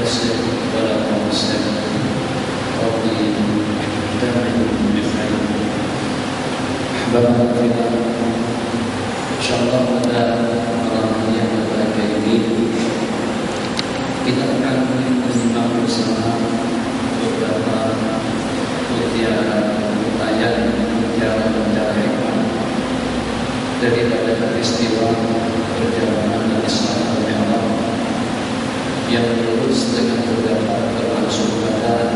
يسر ولا معسر ربي دائما بخير. أحبابنا الكرام, insyaallah pada malam yang berbahagia ini kita akan menyimak bersama beberapa mutiara hikmah daripada peristiwa perjalanan Isra wal Mi'raj yang lurus dengan terdapat berlangsung pada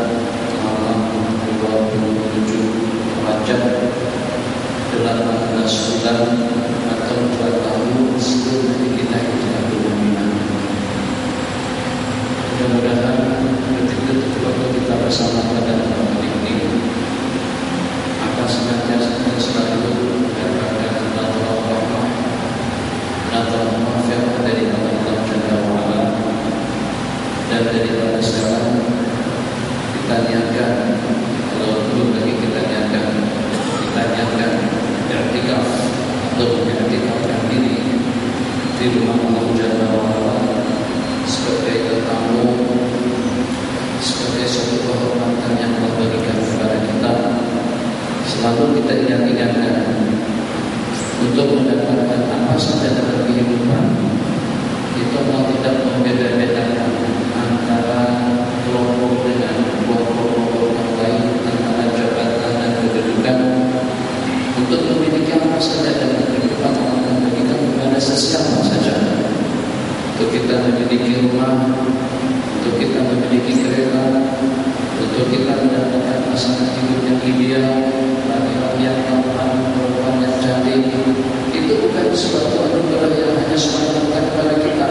malam 27 Rajab 18 bulan atau 2 tahun setelah kita hijrah ke Madinah. Mudah-mudahan detik-detik waktu kita bersama pada malam ini akan senantiasa selalu mendapatkan nadrah rahmah, nadrah maghfirah dari Allah Jalla wa Ala. Dan daripada sekarang kita niatkan, kalau belum lagi kita niatkan i'tikaf atau mengiktikafkan diri di rumah Allah Jalla wa Ala sebagai tetamu, sebagai suatu kehormatan yang Allah berikan kepada kita. Selalu kita ingat-ingatkan untuk mendapatkan apa saja dalam kehidupan itu Allah tidak membeda-bedakan antara kelompok dengan kelompok yang lain, antara jabatan dan kedudukan. Untuk memiliki apa saja dalam kehidupan Allah memberikan kepada sesiapa saja. Untuk kita memiliki rumah, untuk kita memiliki kereta, untuk kita mendapatkan pasangan hidup yang ideal, laki-laki yang tampan, perempuan yang cantik, itu bukan suatu anugerah yang hanya semata-mata kepada kita,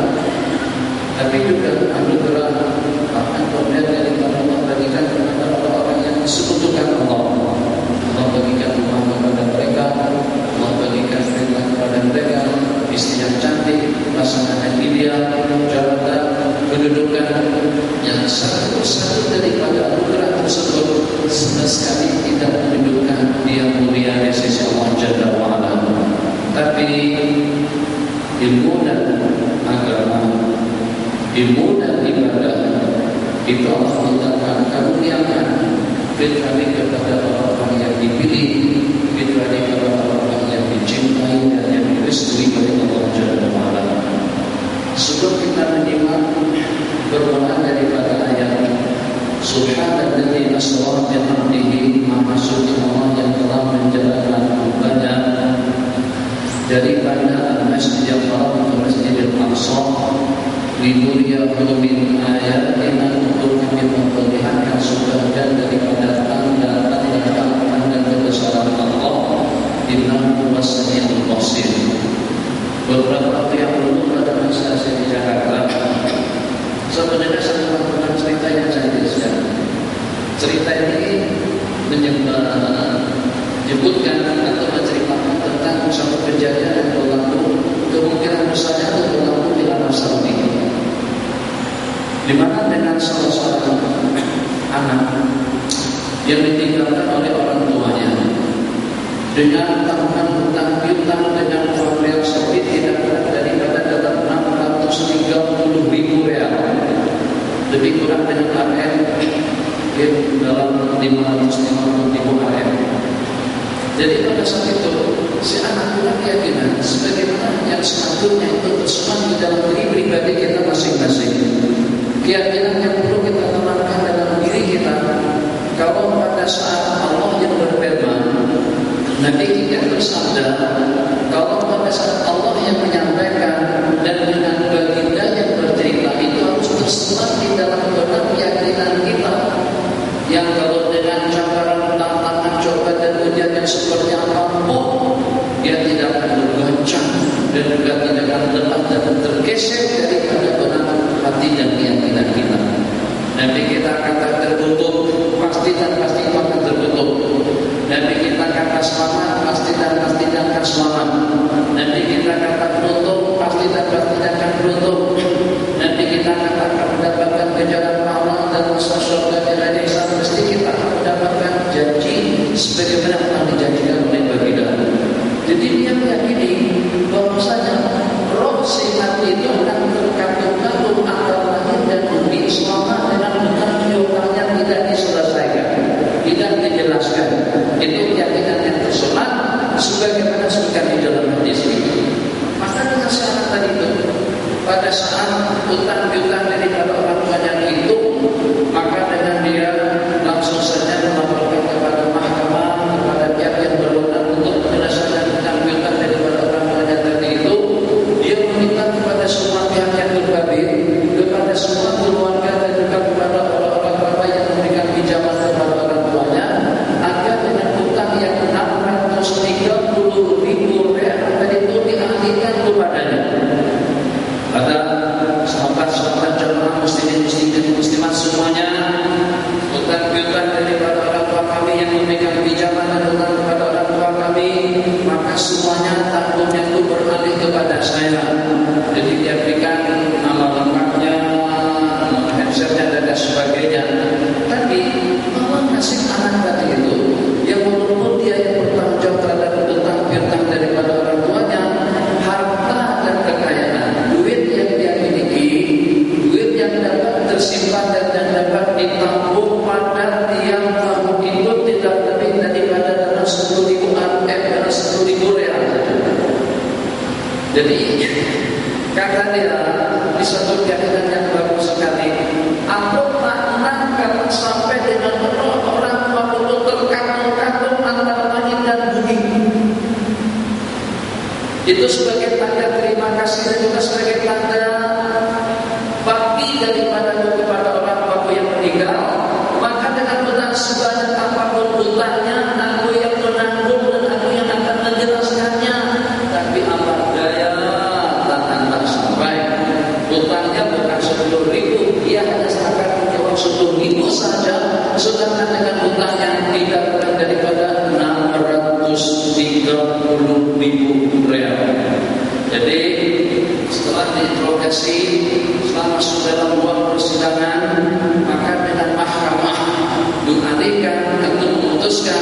tapi juga anugerah bahkan pemberian dari Allah bagikan kepada orang-orang yang disekutukan Allah. Allah bagikan rumah kepada mereka, Allah bagikan kereta kepada mereka, istri yang cantik, pasangan yang ideal, jabatan, kedudukan yang satu-satu daripada anugerah tersebut sama sekali tidak menunjukkan dia mulia di sisi Allah Jalla wa Ala. Tapi ilmu dan agama, ilmu dan ibadah itu Allah letakkan karuniakan kecuali kepada orang-orang yang dipilih, kecuali kepada orang-orang yang dicintai dan yang direstui oleh Allah Jalla wa Ala. Sebelum kita menyimak bermula daripada ayat Subhanalladzi asra bi 'abdihi, maha suci Allah yang telah menjalankan hambanya daripada Al-Masjidil Haram ke Masjidil Aqsa linuriyahu min ayatina, untuk kami memperlihatkan sebagian daripada tanda-tanda dan kebesaran Allah. Innahu was-sami'ul basir. Beberapa waktu yang lalu pada masa saya di Jakarta, sebenarnya saya melakukan cerita yang saya tuliskan. Cerita ini menyebutkan atau menceritakan tentang satu kejadian yang berlaku, kemungkinan besarnya itu berlaku di Arab Saudi, di mana dengan salah seorang anak yang ditinggalkan oleh orang tuanya dengan tanggungan hutang piutang dengan Arab Saudi tidak berat daripada dalam 630.000 real, lebih kurang dengan RM dalam 550.000 RM. Jadi pada saat itu si anak punya keyakinan sebagaimana yang sepatutnya itu tersusun di dalam diri pribadi kita masing-masing. Keyakinan yang perlu kita tanamkan dalam diri kita, kalau pada saat Allah yang berfirman, Nabi kita bersabda, kalau pada saat Allah yang menyampaikan dan dengan baginda yang bercerita, itu harus tersemat di dalam benak keyakinan kita. Yang kalau dengan cakaran, tantangan, cobaan dan ujian yang seperti apapun, dia tidak akan bergoncang dan juga tidak akan lepas dan tergeser daripada benak hati dan keyakinan kita. Nabi kita kata tertutup, pasti dan pasti akan tertutup. Nabi kita kata selamat, pasti dan pasti akan selamat. Nabi kita kata beruntung, pasti dan pasti akan beruntung. Nabi kita kata akan mendapatkan kejaran pahala dan masuk surga dan ihsan, mesti kita akan mendapatkan janji sebagaimana telah dijanjikan oleh baginda. Jadi dia meyakini bahwasanya roh sehat itu akan terkandung antara lahir dan undi selama bersifat dan dapat ditanggung pada tiang tamu itu tidak lebih daripada dalam 10.000 real. Jadi kata dia di satu keadaan yang bagus sekali, aku makna kalau sampai dengan orang tua itu terkatung-katung antara langit dan bumi. Itu sebagai tanda terima kasih dan juga sebagai tanda bakti daripada kepada orang tuaku yang meninggal. Maka dengan benar sebanyak apapun hutangnya, aku yang menanggung dan aku yang akan menjelaskannya. Tapi apa daya tak sampai. Hutangnya bukan 10.000, dia hanya akan menjawab 10.000 saja. Sedangkan dengan hutang yang tidak kurang daripada 630.000 real. Jadi setelah diinterogasi selama dalam ruang persidangan, maka dengan mahkamah dialihkan untuk memutuskan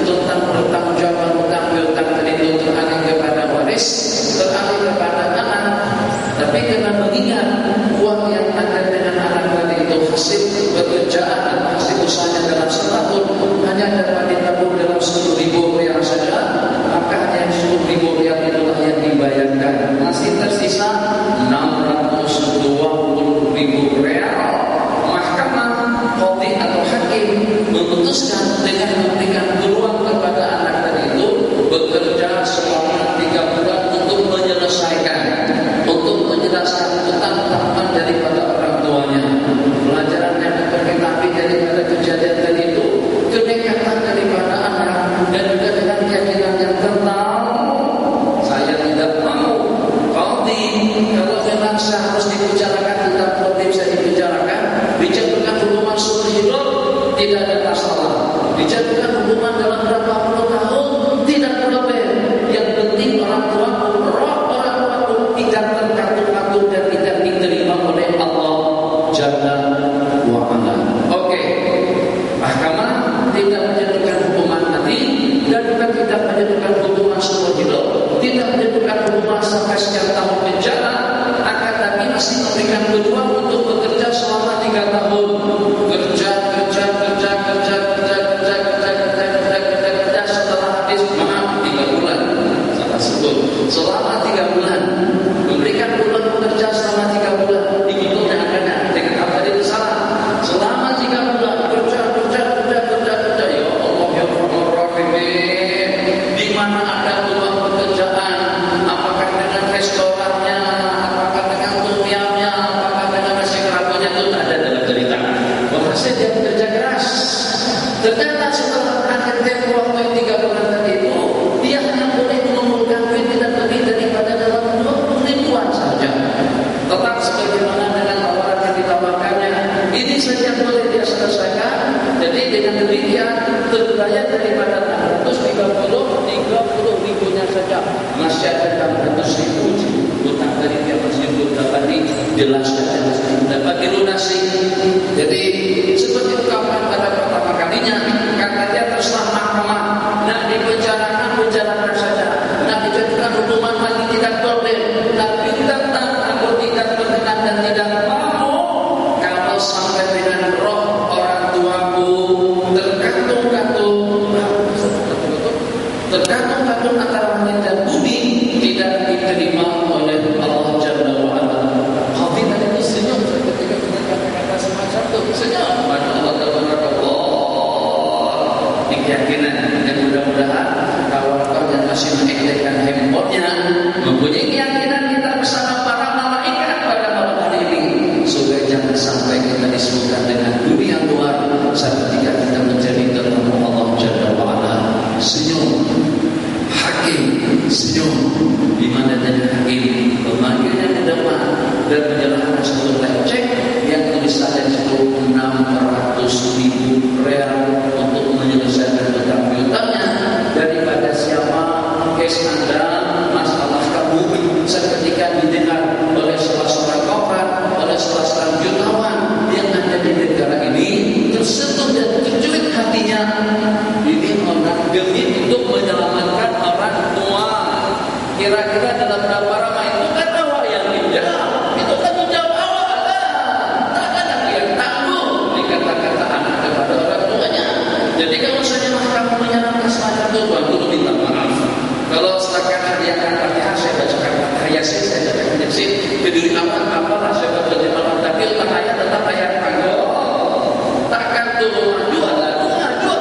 tentang pertanggungjawaban hutang piutang tadi itu teralih kepada waris, teralih kepada anak. Tapi karena mengingat uang yang ada dengan anak tadi itu hasil pekerjaan dan hasil usahanya dalam setahun hanya dapat ditabung dalam 10.000 real saja, maka hanya 10.000 real itulah yang dibayarkan. Masih tersisa 620.000 real. Mahkamah qadhi atau hakim memutuskan dengan memberikan peluang kepada anak tadi itu bekerja selama 3 bulan untuk menjelaskan tentang tahapan daripada orang tuanya. Pelajaran yang terketahui daripada kejadian tadi itu, kenekatan daripada anak dan juga dengan keyakinan yang kental. Saya tidak mau qadhi, kalau memang seharus dibicarakan tentang qadhi bisa dibicarakan, bicarakan hukuman seumur hidup tidak ada masalah, bicarakan hukuman dalam berapa puluh tahun tidak boleh. Yang penting orang tua tidak terkatung-katung dan tidak diterima oleh Allah Jalla wa'ala. Oke, mahkamah tidak menjatuhkan hukuman mati dan juga tidak menjatuhkan hukuman seumur hidup, tidak menjatuhkan hukuman sampai sekian tahun penjara, akan tapi masih memberikan peluang untuk bekerja selama 3 tahun. Kerja setelah habis 3 bulan. Salah sebut selama 3 bulan. Memberikan peluang bekerja selama 3 bulan. Dikutuk dan akan dengan apa dia salah. Selama 3 bulan kerja. Ya Allah ya Rahman. Di mana ada peluang pekerjaan? Apakah dengan restorannya? Apakah dengan tumiamnya? Apakah dengan nasi kerabunya? Itu ada dalam cerita. Bahasa dia bekerja keras. Ternyata setelah akhir tempoh waktu 3 bulan tadi itu, dia hanya boleh mengumpulkan duit tidak lebih daripada dalam 20.000-an saja. Tetap sebagaimana dengan tawaran yang ditawarkannya, ini saja boleh dia selesaikan. Jadi dengan demikian terbayar daripada 30.000-nya saja masih ada 600.000 hutang dari dia masih belum dapat dijelaskan dan masih dapat dilunasi. Jadi seperti ungkapan pada pertama kalinya, kata dia terserah mahkamah. Nak dipenjarakan saja. Nak dijatuhkan hukuman mati tidak boleh. Tapi tetap aku tidak berkenan dan tidak mau kalau sampai dengan roh orang tuaku tergantung antara langit dan bumi tidak diterima oleh Allah Jalla wa'ala. Hati tadi itu senyum ketika mendengar kata semacam itu. Senyum. Tapi otak ayah tetap ayah tanggung. Takkan turun jualan,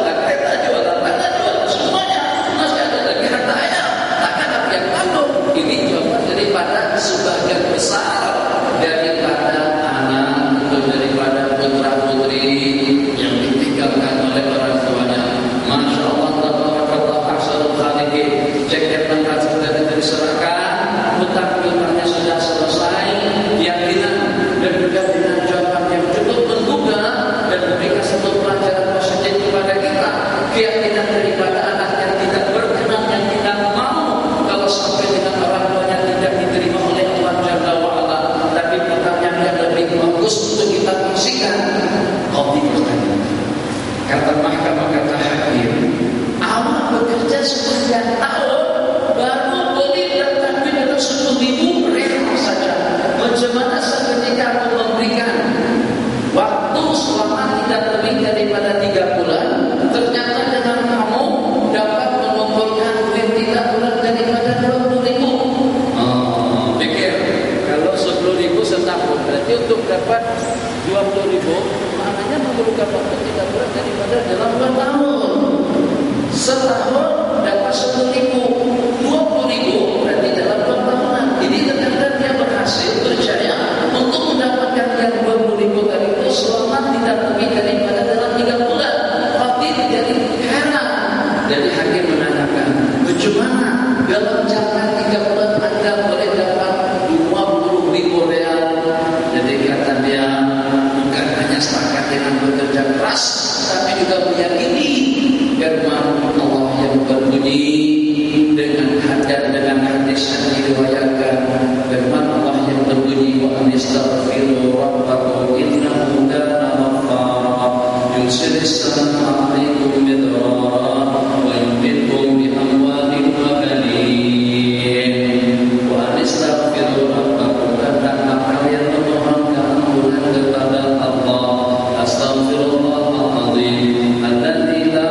kereta jualan, tanah jualan, semuanya masih ada lagi harta ayah. Takkan aku yang tanggung. Ini jawaban daripada sebagian besar daripada anak atau daripada putra putri yang ditinggalkan oleh orang tuanya. Masya Allah, tabarakallah, ahsanul khaliqin. Jaket lengkap sudah diserahkan, hutang-hutangnya sudah selesai, keyakinan dan juga dengan jawaban yang cukup menggugah dan memberikan satu pelajaran positif kepada kita. Keyakinan daripada anak yang tidak berkenan, yang tidak mau kalau sampai dengan orang tuanya tidak diterima oleh Allah Jalla wa'ala. Tapi pertanyaan yang lebih bagus untuk kita kongsikan, kata mahkamah, kata hakim, awak bekerja sekian tahun baru boleh dapat duit itu 10.000 rial saja. Macam mana ketika aku memberikan waktu selama tidak lebih daripada 3 bulan, ternyata dengan kamu dapat mengumpulkan duit tidak kurang daripada 20.000. Pikir kalau 10.000 setahun, berarti untuk dapat 20.000 maknanya memerlukan waktu tidak kurang daripada 8 tahun. Setahun dapat 10.000, 20.000 berarti dalam 2 tahunan. Ini ternyata dia berhasil, berjaya untuk mendapatkan yang 20.000 tadi itu selama tidak lebih daripada dalam 3 bulan. Tapi jadi heran. Jadi hakim menanyakan, bagaimana dalam jangka 3 bulan Anda boleh dapat 20.000 rial? Jadi kata dia, bukan hanya setakat dengan bekerja keras, tapi juga meyakini firman Allah yang berbunyi dengan hadis yang diriwayatkan. Firman Allah yang berbunyi, wa anistaghfiru rabbakum innahu kana ghaffara yursilis samaa'a 'alaikum midrara wa yumdidkum bi amwalin wa banin. Wa anistaghfiru rabbakum, hendaklah kalian memohonkan ampunan kepada Allah. Astaghfirullahaladzim alladzi la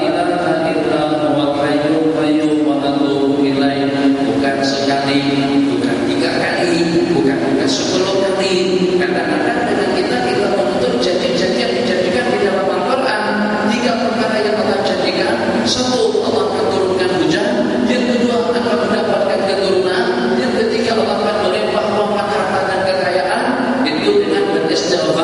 ilaha illa huwal hayyul qayyum wa atubu ilaih. Bukan sekali, bukan 3 kali, bukan 10 kali. Kadang-kadang dengan kita menuntut janji-janji yang dijadikan di dalam Al-Quran. 3 perkara yang Allah jadikan. 1, Allah akan turunkan hujan. Yang kedua, akan mendapatkan keturunan. Yang ketiga, Allah akan melimpah-limpahkan harta dan kekayaan. Itu dengan beristighfar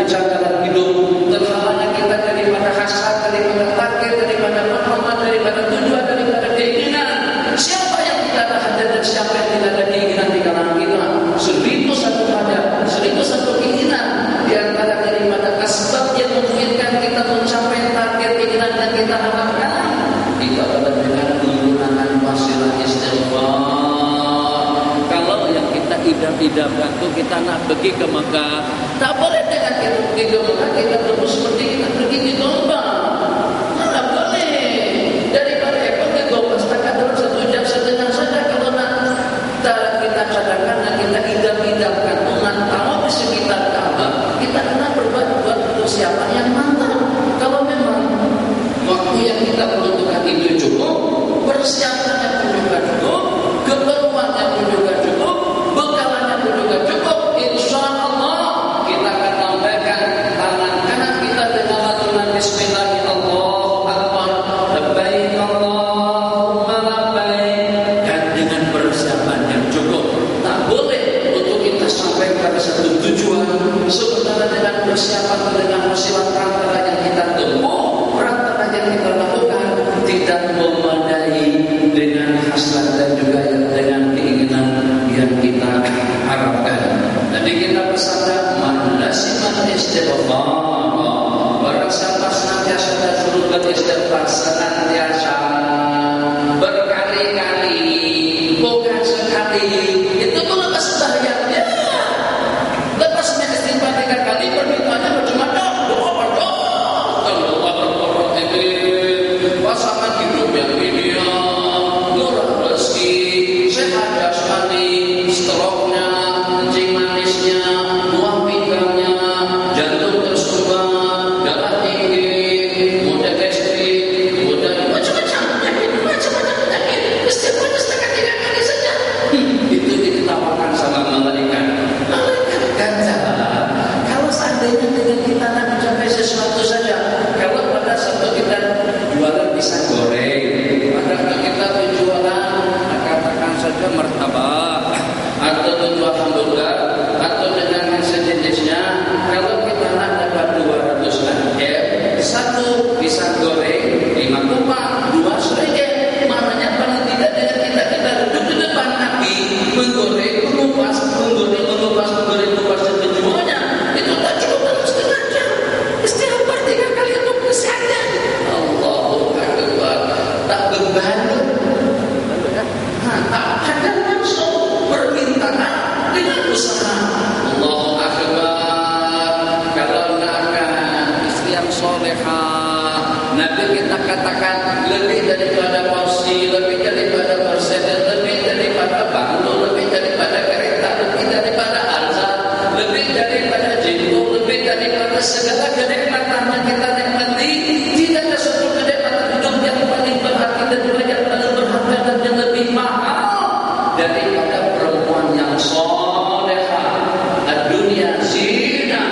kejanggalan hidup, terhalangnya kita daripada hasrat, daripada takdir, daripada rahmat, daripada tujuan, daripada keinginan. Siapa yang tidak ada hajat dan siapa yang tidak ada keinginan di kalangan kita? 1001 hajat, 1001 keinginan. Di antara daripada asbab yang memungkinkan kita mencapai target keinginan yang kita harapkan, itu adalah dengan menggunakan wasilah istighfar. Kalau yang kita idam-idamkan itu kita nak pergi ke Mekah, tak boleh dengan kita pergi ke Mekah kita terus seperti kita pergi ke domba. Mana boleh? Daripada ekor ke domba setakat dalam 1 jam setengah saja. Kalau nak kita cadangkan dan kita idam-idamkan umat tahu di sekitar Ka'bah, kita kena berbuat persiapan yang mantap. Kalau memang waktu yang kita perlukan itu cukup, persiapannya pun juga cukup, keperluannya pun juga cukup, bekalannya pun juga cukup, insya Allah kita akan tambahkan tangan kanan kita dengan lantunan bismillahirrahmanirrahim, Allahu Akbar, labbaik Allahumma labbaik, dan dengan persiapan yang cukup. Tak boleh untuk kita sampai pada satu tujuan sementara dengan persiapan dengan wasilah perantara yang kita tempuh, perantara yang kita lakukan tidak memadai dengan hasrat dan juga dengan keinginan yang kita harapkan. Jadi kita bersabda, man lasiman istighfar, barang siapa senantiasa dan suruh beristighfar, senantiasa berkali-kali, bukan sekali, itu pun lepas bahayanya. Lepasnya istighfar 3 kali, permintaannya macam-macam, doa pasangan hidup yang ideal, murah rezeki, sehat jasmani, stroke-nya, kencing manisnya, buah pinggangnya, jantung tersumbat, darah tinggi, mudah gastrik, mudah macam-macam penyakit, istighfar setakat 3 kali saja. Itu diketawakan sama malaikat. Malaikat ganja. Kalau seandainya dengan kita nak mencapai sesuatu saja, kalau pada satu kita jualan pisang goreng, pada kita berjualan katakan saja martabak atau menjual hamburger atau dengan yang sejenisnya, kalau kita nak dapat 200 ringgit, satu pisang goreng 5 kupang, 2 ringgit. Maknanya paling tidak dengan kita duduk di depan Nabi menggoreng, mengupas dan menjualnya, itu tak cukup dalam setengah jam. Istighfar 3 kali untuk kesehatan. Allahu Akbar. Tak beban, tak ada langsung permintaan dengan usaha. Allahu Akbar. Kalau nak istri yang solehah, Nabi kita katakan lebih daripada porsi, lebih daripada Mercedes, lebih daripada banglo, lebih daripada kereta, lebih daripada Alza, lebih daripada jingo, lebih daripada segala kenikmatan yang kita nikmati. Tidak ada satu kenikmatan hidup yang paling berarti dan yang paling berharga dan yang lebih mahal daripada perempuan yang solehah. Dunia zina,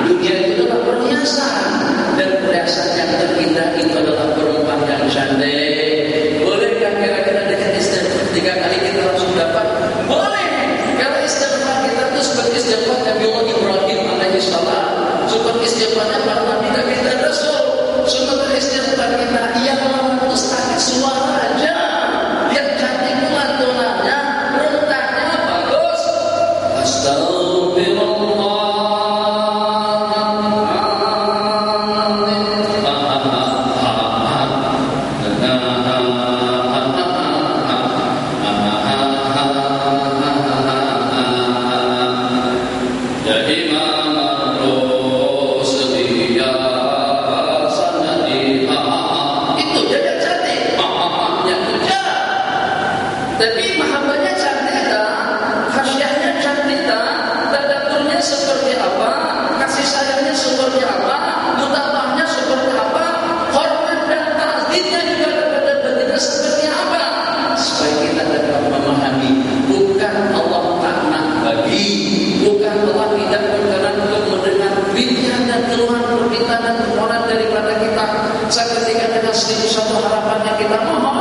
dunia itu adalah perhiasan, dan perhiasan yang terindah itu adalah perempuan yang cantik. Bolehkah kira-kira dengan istighfar 3 kali kita langsung dapat? Boleh. Kalau istighfar kita itu seperti istighfar Nabi Ibrahim alaihissalam, seperti istighfarnya para nabi dan rasul. Sementara istighfar kita yang itu setakat suara aja, yang cantik pula tonanya, rentaknya bagus. Astagfirullah. Tapi mahabbahnya cantik tak, khasyahnya cantik tak, tadaburnya seperti apa, kasih sayangnya seperti apa, mutabahnya seperti apa, hormat dan ta'zimnya juga kepada baginda seperti apa, supaya kita dapat memahami bukan Allah tak nak bagi, bukan Allah tidak berkenan untuk mendengar rintihan dan keluhan permintaan dan permohonan daripada kita seketika dengan 1001 harapan yang kita mohon,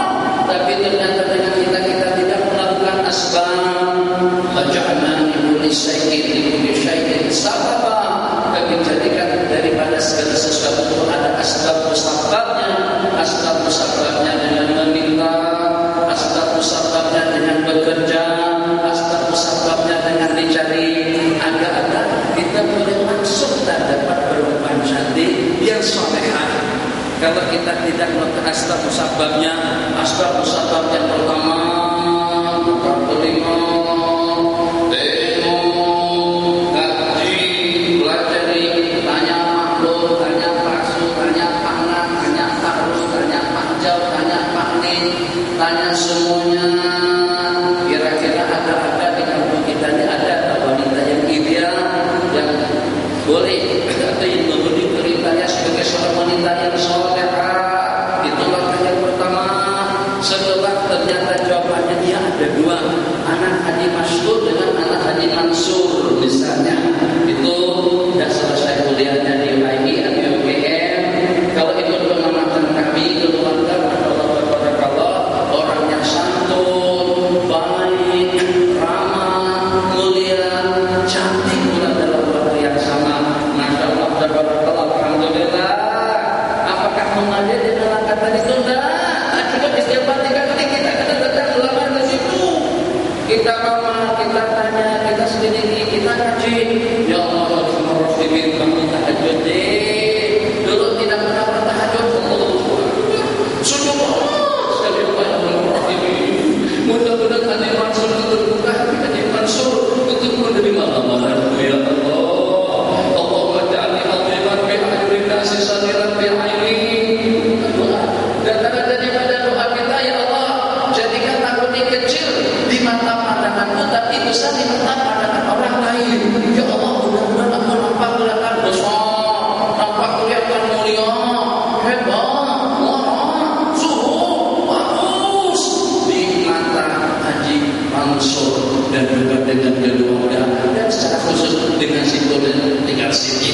tapi ternyata dengan kita tidak melakukan asbab. Waja'alna li kulli syai'in sababa, kami jadikan salehah. Kalau kita tidak melakukan asbab musababnya, asbab musabab yang pertama, buka telinga, tengok, kaji, pelajari, tanya makhluk, tanya paksu, tanya panah, tanya takrus, tanya panjau, tanya paknin, tanya semuanya. Kira-kira ada di kampung kita ini ada wanita yang ideal, yang boleh atau yang memenuhi perintahnya sebagai seorang wanita yang salehah. Itu langkah yang pertama. Setelah ternyata jawabannya dia ada dua, anak Haji Masyhur dengan anak Haji Mansur misalnya, itu sudah selesai kuliahnya di UAI atau UGM. Kalau ikut pengamatan kami keluarga, barakallah, orangnya santun, baik, ramah, mulia, cantik pula dalam waktu yang sama. Masya Allah, barakallah, alhamdulillah. Apakah mengalir di dalam kata itu? Cukup istighfar 3 kali, kita kena datang melamar ke situ. Kita ramah, kita tanya, kita selidiki, kita kaji. Ya Allah, Alhamdulillah, kami tahajud deh. Dulu tidak pernah bertahajud. Sungguh sekali Alhamdulillah. Mudah-mudahan Haji Mansur terbuka hati Haji Mansur untuk menerima lamaranmu ya Allah. Allahumma ja'alni aziman bi ayunin nasi sadiran bi aini. Dan daripada doa kita, ya Allah, jadikan aku ini kecil di mata pandanganmu, tapi besar di mata pandangan orang lain. Ya Allah, mudah-mudahan aku nampak kelihatan besar, nampak kelihatan mulia, hebat, murah, suhu, bagus di mata Haji Mansur, dan juga dengan keluarga, dan secara khusus dengan Siti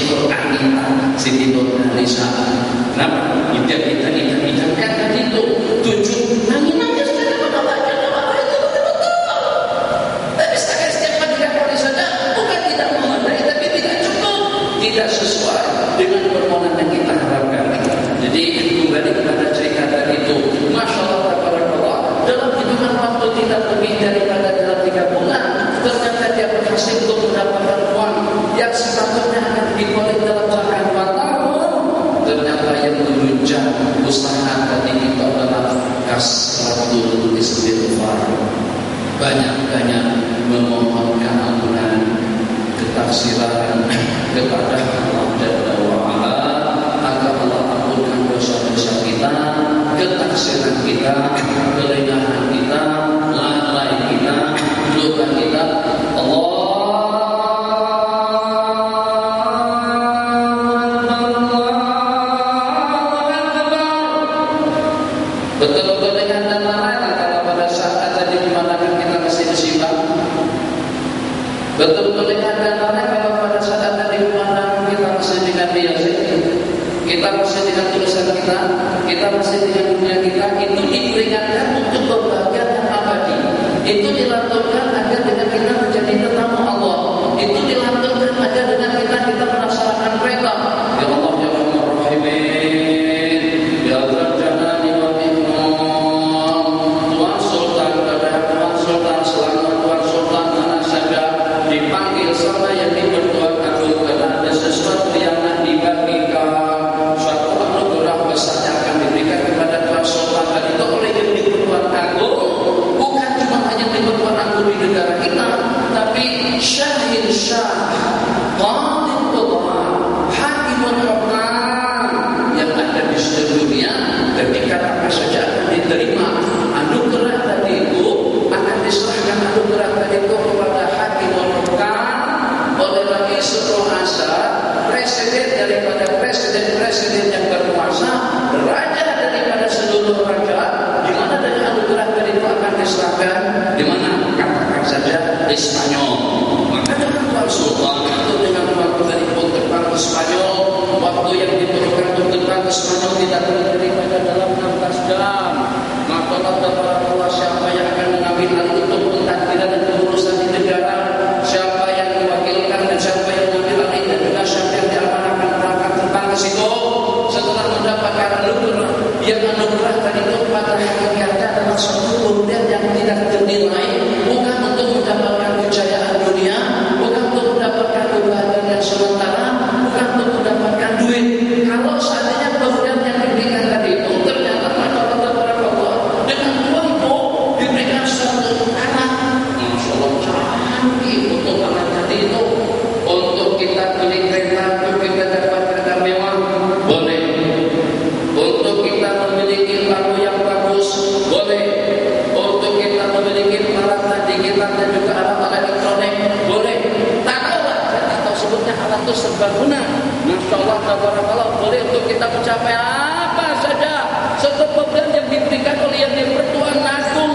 Nurhaliza, Siti Nurhaliza. Kenapa? Kita idamkan tadi itu 7 angin aja saja pada baca doa itu betul-betul. Tapi setiap 3 kali saja bukan tidak memadai, tapi tidak cukup, tidak sesuai dengan permohonan yang kita harapkan. Jadi kembali kepada cerita tadi itu, Masya Allah, barakallah, dalam hitungan waktu tidak lebih daripada dalam 3 bulan, ternyata dia berhasil untuk mendapatkan uang yang sepatutnya akan dikolek dalam jangka 2 tahun. Ternyata yang menunjang usaha tadi itu adalah kasratul istighfar, banyak-banyak memohonkan ampunan, ketaksiran kepada Allah Jalla wa'ala, agar Allah ampunkan dosa-dosa kita, ketaksiran kita, kelengahan kita, lalai kita, lupa kita. Betul-betul dengan dan lalai kalau pada saat tadi dimanakan kita masih musibah. Betul-betul dengan dan lalai kalau pada saat tadi dimanakan kita masih dengan biasa, kita masih dengan tulisan kita masih dengan dunia kita. Itu diperingatkan untuk kebahagiaan yang abadi. Itu dilanturkan agar dengan kita menjadi tetamu Allah. Itu dilanturkan agar dengan kita melaksanakan perintah. Ya Allah, ya Rahman Rahimin, ya Allah, dipanggil sama yang dipertuan aku, karena ada sesuatu yang nak dibagikan, suatu anugerah besar yang akan diberikan kepada Tuan Sultan. Dan itu oleh yang dipertuan aku, bukan cuma hanya dipertuan aku di negara kita, tapi syahid syah, qadid qadha, hakimul hukam yang ada di seluruh dunia. Ketika apa saja akan diterima anugerah tadi itu, akan diserahkan anugerah tadi itu kepada hakimul hukam. Oleh lagi seluruh asa, presiden daripada presiden yang berkuasa, raja daripada seluruh raja, di mana dari anugerah tadi itu akan diserahkan, di mana katakan saja di Spanyol. Maka dengan Tuan Sultan itu dengan waktu dari pun terbang ke Spanyol, waktu yang diperlukan untuk terbang ke Spanyol tidak lebih daripada dalam 16 jam. Maka Allah, siapa yang akan mengambil hal itu untuk mentadbiran dan pengurusan di negara, siapa yang diwakilkan dan siapa yang mengambil alih, dan juga siapa yang diamanahkan berangkat terbang ke situ. Setelah mendapatkan anugerah, yang anugerah tadi itu pada hakikatnya adalah suatu pemberian yang tidak ternilai, bukan untuk mendapatkan kejayaan dunia. Masya Allah, tabarakallah, boleh untuk kita mencapai apa saja. Setiap pemberian yang diberikan oleh yang bertuan agung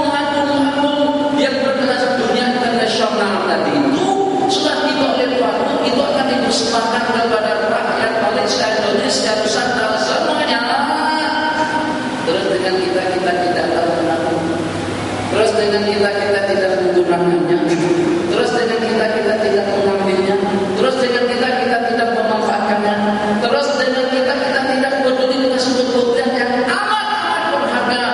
yang berkelas dunia internasional tadi itu sudah tiba oleh Tuhan, itu akan dipersembahkan kepada rakyat Malaysia, Indonesia, Nusantara semuanya. Terus dengan kita tidak tahu menabung, terus dengan kita tidak menggunakannya, terus dengan kita tidak mengambilnya, terus dengan kita tidak memanfaatkannya, terus dengan kita tidak peduli dengan sudut pemberian yang amat berharga.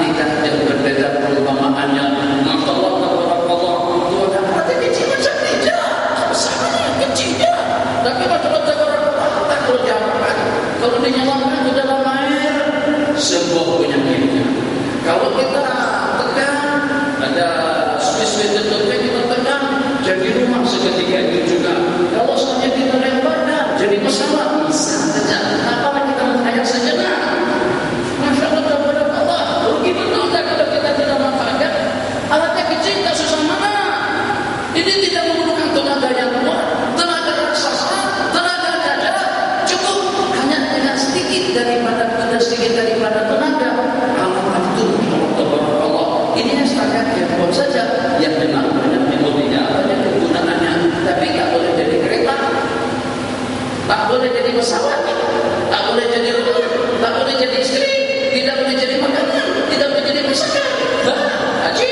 Tidak jauh berbeda perumpamaannya. Masya Allah, tabarakallah, Tuhan berarti kecil macam tidak, besarnya kecilnya, tapi Masya Allah, tabarakallah, tak perlu diapakan. Kalau dinyalakan ke dalam air, sebuah penyakitnya. Kalau kita tekan, ada space tertentu kita tekan, jadi rumah seketika itu juga. Kalau saja kita lemparkan, jadi masalah bisa saja. Apakah kita menghayal sejenak? Masya Allah, tabarakallah, rugi betul tak kalau kita tidak manfaatkan. Alatnya kecil, tak susah mana. Ini tidak memerlukan tenaga yang kuat, tenaga raksasa, tenaga gajah. Cukup hanya dengan sedikit daripada tenaga. Alat itu, tabarakallah. Ini yang setakat yang buat saja, yang benar banyak metodenya, banyak kegunaannya. Tapi tak boleh jadi kereta, tak boleh jadi pesawat, tak boleh jadi rumah, tak boleh jadi istri, tidak boleh jadi makanan, tidak boleh jadi pusaka. Haji,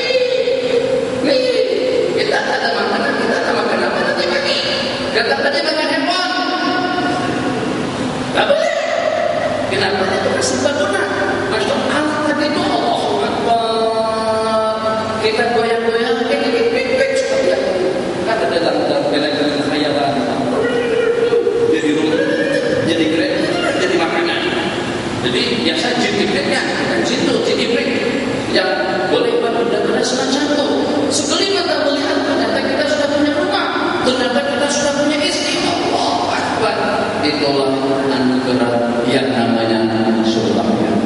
kita tak ada makanan, kita tak makan apa nanti pagi. Kita tadi makan hewan, tak boleh. Kenapa itu kasih bangunan? Masya Allah, tadi itu Allahu Akbar. Kita goyang-goyang, seperti apa? Kan ada dalam bela-bela khayalan. Jadi rumah, jadi kereta, jadi makanan. Jadi biasa jin-jinnya, bukan jin-jin yang boleh berbeda-beda semacam itu. Sekali mata melihat, ternyata kita sudah punya rumah, ternyata kita sudah punya istri. Allahu Akbar. Itulah anugerah yang namanya sembahyang.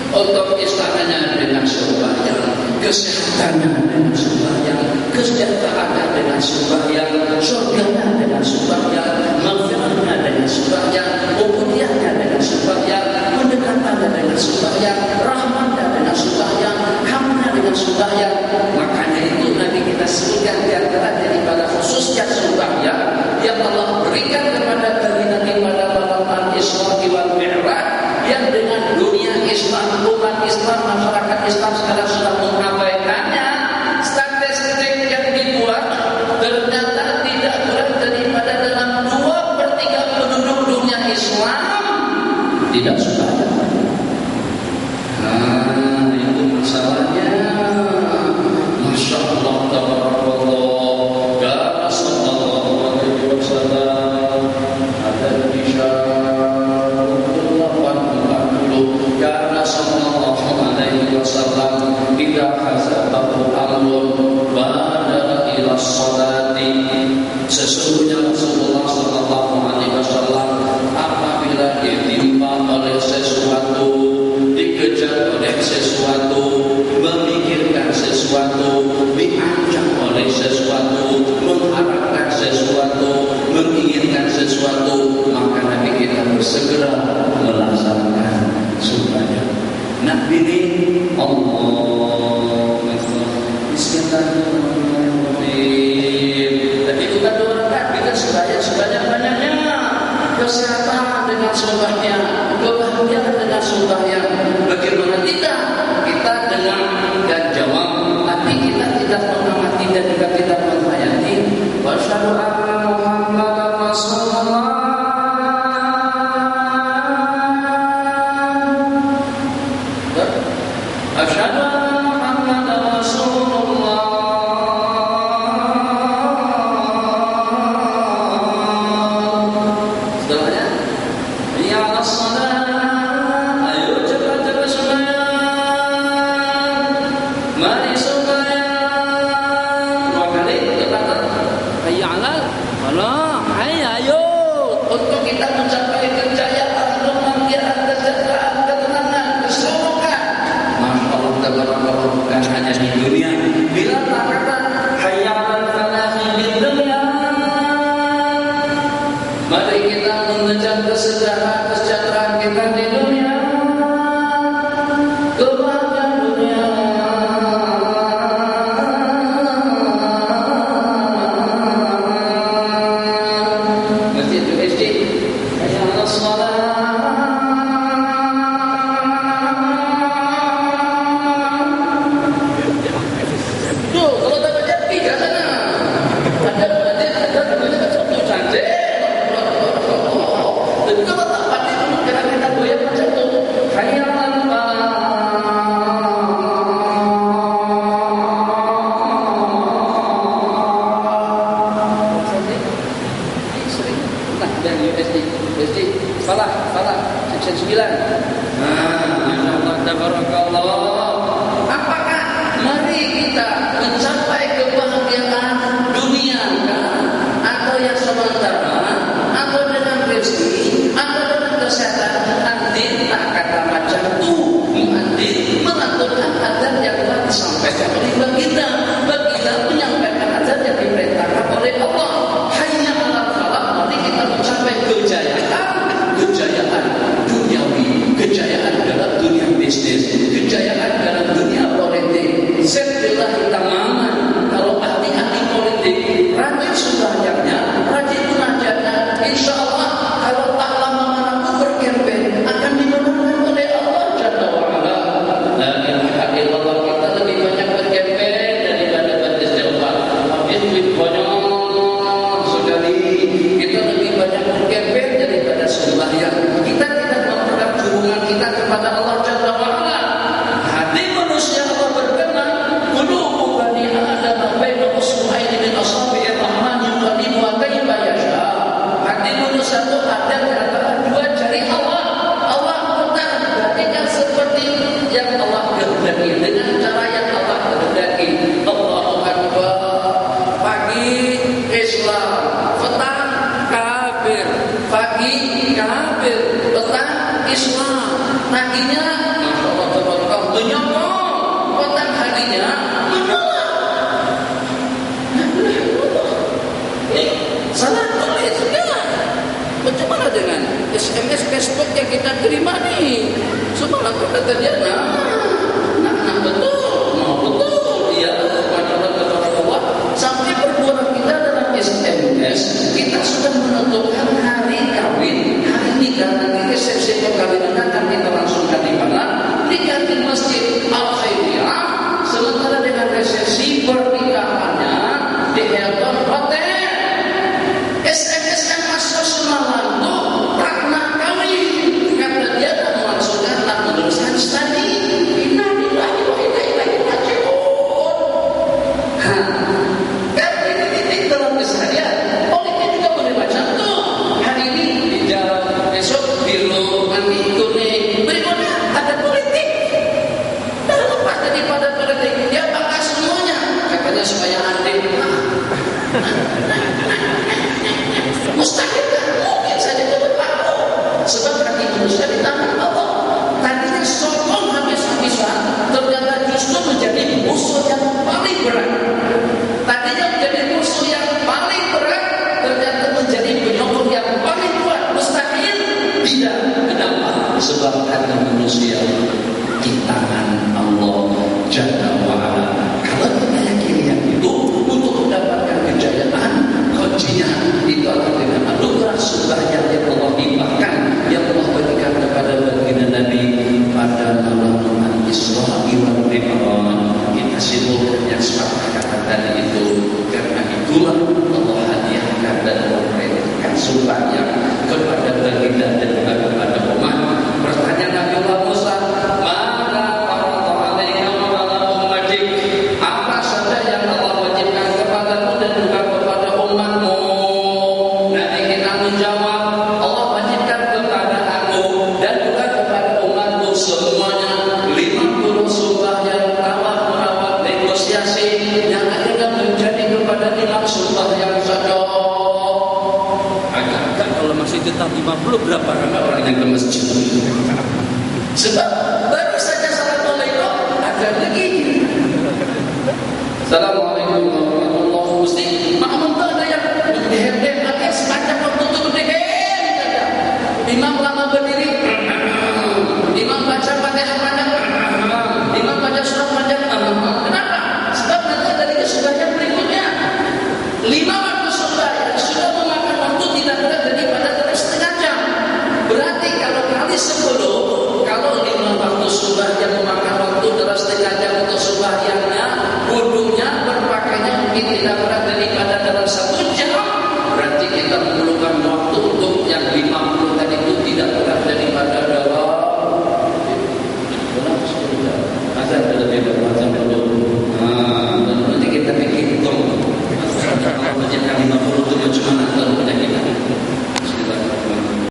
Untuk istananya dengan sembahyang, kesehatannya dengan sembahyang, kesejahteraannya dengan sembahyang, surganya dengan sembahyang, maghfirahnya dengan sembahyang, ubudiyahnya dengan sembahyang, pendekatannya dengan sembahyang, rahmatnya dengan sembahyang, hamnya dengan sembahyang. Makanya itu Nabi kita sebutkan di antara daripada khususnya sembahyang yang Allah berikan kepada Nabi pada malam Isra wal Mi'raj, yang dengan dunia Islam, umat Islam, masyarakat Islam sekarang sudah mengabaikannya. Statistik yang dibuat ternyata tidak kurang daripada dalam 2/3 penduduk dunia Islam tidak suka. Itu masalahnya. Masya Allah, tabarakallah, ya Rasulullah SAW ada di tidak hasabahu amrun badara ila sholati. Sesungguhnya Rasulullah sallallahu alaihi wasallam apabila ditimpa oleh sesuatu, dikejar oleh sesuatu, memikirkan sesuatu, diancam oleh sesuatu, mengharapkan sesuatu, menginginkan sesuatu, maka Nabi kita bersegera melaksanakan supaya Nabi ini Allah Bismillahirrahmanirrahim. Tadi bukan 2 rakaat, kita sebanyak-banyaknya. Kesehatan dengan sembahyang, kebahagiaan dengan sembahyang. Bagaimana tidak? Kita dengar dan jawab, tapi kita tidak mengamati dan juga tidak menghayati. Wa asyhadu anna Muhammadar Rasulullah. Asyhadu anna Muhammadar Rasulullah. Setelahnya, ya Mari kita mengejar kesejahteraan kita di dunia, kebahagiaan dunia. Masjid USD, ya Allah salat. Tuh, kalau tak baca tiga sana. Ada satu cantik. Dan kalau tak pati kira kita goyang macam tu. Khayal sering pernah dari USD salah section 9. Insyaallah tabarakallah. Apakah mari kita mencapai kebahagiaan dunia atau yang sementara atau dengan rezeki atau dengan kesehatan? Nanti tak kata macam tu. Nanti mengaturkan azan yang telah disampaikan oleh baginda menyampaikan azan yang diperintahkan oleh Allah. Hanya Allah, mari kita mencapai kejayaan duniawi, kejayaan dalam dunia bisnis, kejayaan dalam dunia politik. Setelah kita maman, kalau ahli-ahli politik rajin sembahyangnya, rajin munajatnya, insya Allah kalau tak lama mampu berkempen akan dimenangkan oleh Allah Jalla wa'ala. La ilaha illallah. Kita lebih banyak berkempen daripada beristighfar. Habis duit banyak sekali. Kita lebih banyak berkempen daripada sembahyang. Kita tidak mempererat hubungan kita kepada Allah Jalla wa'ala. Hati manusia Allah berkenan. Qulubu bani Adam baina usbu'aini min asabi'ir rahman yuqallibuha kayfa yasha. Hati manusia itu ada di antara dua jari Allah. Allah putar bagikan seperti yang Allah kehendaki, dengan cara yang Allah kehendaki. Allahu Akbar. Pagi Islam, petang kafir. Pagi kafir, petang Islam. Paginya Masya Allah tabarakallah menyokong, petang harinya menolak. Salah tulis enggak? Bagaimana dengan SMS Facebook yang kita terima nih? Semalam kata dia, betul, iya, betul. Sampai perbuatan kita dalam SMS, kita sudah menentukan hari kawin, hari nikah, nanti resepsi perkawinan akan kita langsungkan di mana? Nikah di Masjid Al-Khairiyah. Sementara dengan resepsi pernikahannya di Hilton Hotel. SMS yang masuk semalam tu tak nak kawin, kata dia tak melangsungkan, tak meneruskan studi. Innalillahi wa inna ilaihi raji'un. Kan ini titik dalam keseharian. Politik juga boleh macam tu. Hari ini hijau, besok biru, nanti kuning. Berikutnya ada politik. Dan lepas daripada politik, dia pakai semuanya. Katanya supaya adil. Mustahil kan? Mungkin saja itu berlaku. Sebab kaki manusia di tangan Allah. Tadinya sokong habis-habisan, ternyata justru menjadi musuh yang paling berat. Tadinya menjadi musuh yang paling berat, ternyata menjadi penyokong yang paling kuat. Mustahil tidak. Kenapa? Sebab kaki manusia di tangan Allah Jalla wa'ala. Kalau kita yakini yang itu, untuk mendapatkan kejayaan, kuncinya itu adalah dengan anugerah sembahyang yang Allah limpahkan, yang Allah berikan kepada baginda Nabi pada malam Isra wal Mi'raj. Kita simpulkan yang sepatah kata tadi itu. Karena itulah Allah hadiahkan dan memberikan sembahyang kepada baginda dan juga kepada umat. Pertanyaan Nabi Allah Musa, mana farada alaika wa ala ummatik? Apa saja yang Allah wajibkan kepadamu dan juga kepada umatmu? Nanti kita menjawab, Allah wajibkan kepada aku dan juga kepada umatmu semuanya 50 sembahyang tawaf-tawaf negosiasi yang akhirnya menjadi kepada 5 sembahyang saja. Agak kalau masih tetap 50 berapa orang yang ke masjid? Sebab baru saja assalamualaikum ada lagi. Assalamualaikum warahmatullahi wabarakatuh. Mesti makmum ada yang dihem-hem lagi sepanjang waktu itu DKI. Imam lama berdiri